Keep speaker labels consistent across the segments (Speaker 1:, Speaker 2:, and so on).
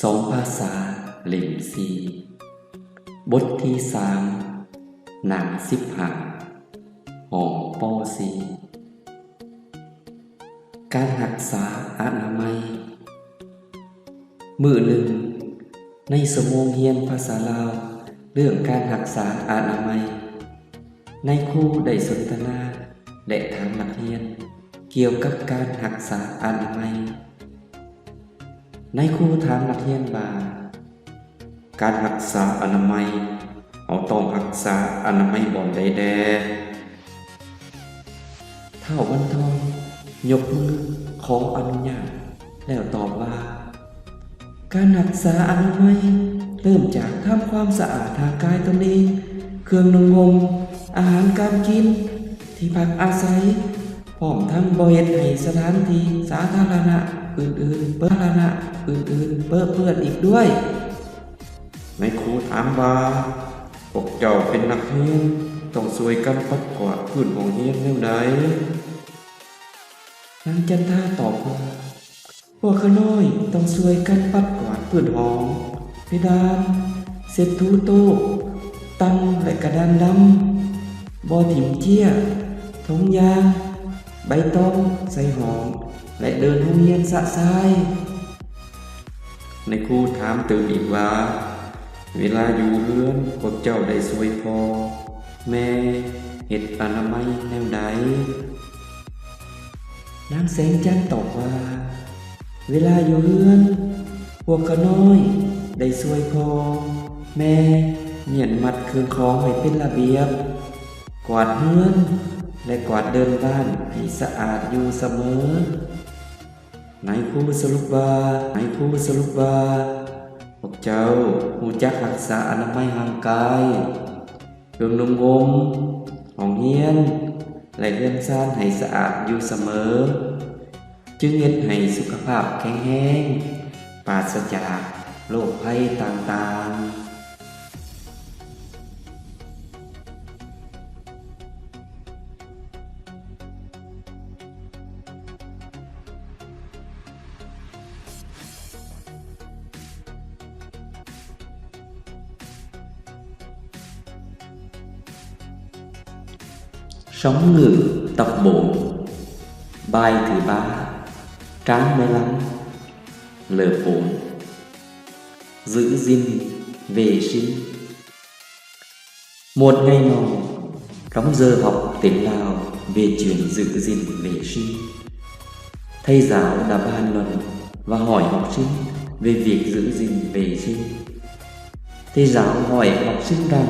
Speaker 1: สองภาษาเล่มสี่บทที่สามหนัง15ห้องปอสีการรักษาอนามัยมื้อหนึ่งในชั่วโมงเรียนภาษาลาวเรื่องการรักษาอนามัยนายครูได้สนทนาและถามนักเรียนเกี่ยวกับการรักษาอนามัยนายครูถามนักเรียนว่าการรักษาอนามัยเราต้องรักษาอนามัยบ่อนใดแดเท่าวันทองยกมือขออนุญาตแล้วตอบว่าการรักษาอนามัยเริ่มจากทำความสะอาดทางกายตนเองเครื่องนุ่งห่มอาหารการกินที่พักอาศัยพร้อมทั้งบ่เฮ็ดให้สถานที่สาธารณะอื่นๆเปื้อนอีกด้วยนายครูถามว่าพวกเจ้าเป็นนักเรียนต้องช่วยกันปัดกวาดพื้นห้องเรียนแนวใดนางจันทาตอบว่าพวกข้าน้อยต้องช่วยกันปัดกวาดพื้นห้องเพดานเช็ดถูโต๊ะตั้งและกระดานดำบ่อถิ่มเจี้ยถุงยางใบตองใส่หอมและเดินห้องเรียนสะสายในครูถามตื่นอีกว่าเวลาอยู่เรือนพวกเจ้าได้ช่วยพ่อแม่เฮ็ดอนามัยแนวใดนางแสงจันทร์ตอบว่าเวลาอยู่เรือนพวกข้าน้อยได้ช่วยพ่อแม่เมียนมัดเครื่องของให้เป็นระเบียบกวาดเรือนและกวาดเดินบ้านให้สะอาดอยู่เสมอนายครูสรุปว่าพวกเจ้ารู้จักรักษาอนามัยร่างกายเครื่องนุ่งห่มห้องเรียนและเรือนซ่านให้สะอาดอยู่เสมอจึงเฮ็ดให้สุขภาพแข็งแรงปราศจากโรคภัยต่างๆSống ngự tập 4 Bài thứ 3 Trang 15 Lớp 4 Giữ gìn vệ sinh. Một ngày nọ trong giờ học tiếng Lào về chuyện giữ gìn vệ sinh, thầy giáo đã bàn luận và hỏi học sinh về việc giữ gìn vệ sinh. Thầy giáo hỏi học sinh rằng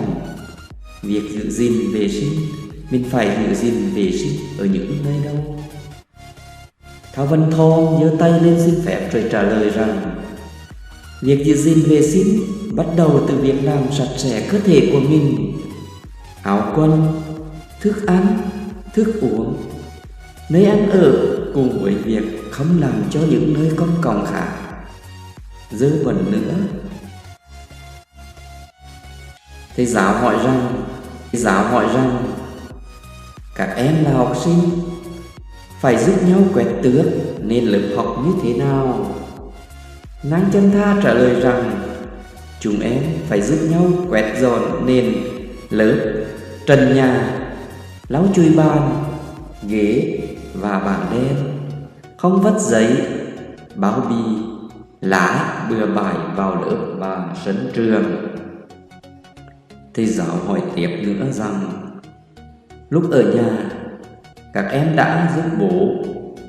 Speaker 1: việc giữ gìn vệ sinh mình phải giữ gìn vệ sinh ở những nơi đâu? Thảo Văn Thong giơ tay lên xin phép rồi trả lời rằng việc giữ gìn vệ sinh bắt đầu từ việc làm sạch sẽ cơ thể của mình, áo quần, thức ăn, thức uống, nơi ăn ở cùng với việc không làm cho những nơi công cộng khác dơ bẩn nữa. Thầy giáo hỏi rằng các em là học sinh phải giúp nhau quét tước nên lớp học như thế nào? Nang Chân Tha trả lời rằng chúng em phải giúp nhau quét dọn nền lớp, trần nhà, lau chùi bàn, ghế và bảng đen, không vứt giấy, bao bì, lá bừa bãi vào lớp và sân trường. Thầy giáo hỏi tiếp nữa rằng lúc ở nhà các em đã giúp bố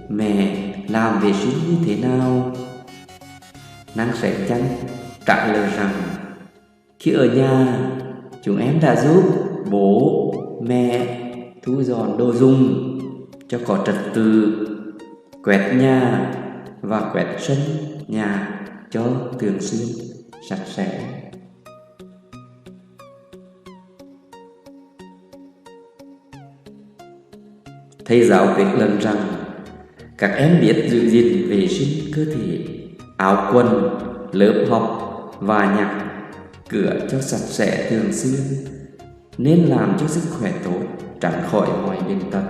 Speaker 1: mẹ làm vệ sinh như thế nào? Nang Sẻn Chanh trả lời rằng khi ở nhà chúng em đã giúp bố mẹ thu dọn đồ dùng cho có trật tự, quét nhà và quét sân nhà cho thường xuyên sạch sẽ. Thầy giáo kết luận rằng các em biết giữ gìn vệ sinh cơ thể, áo quần, lớp học và nhà cửa cho sạch sẽ thường xuyên nên làm cho sức khỏe tốt, tránh khỏi mọi bệnh tật.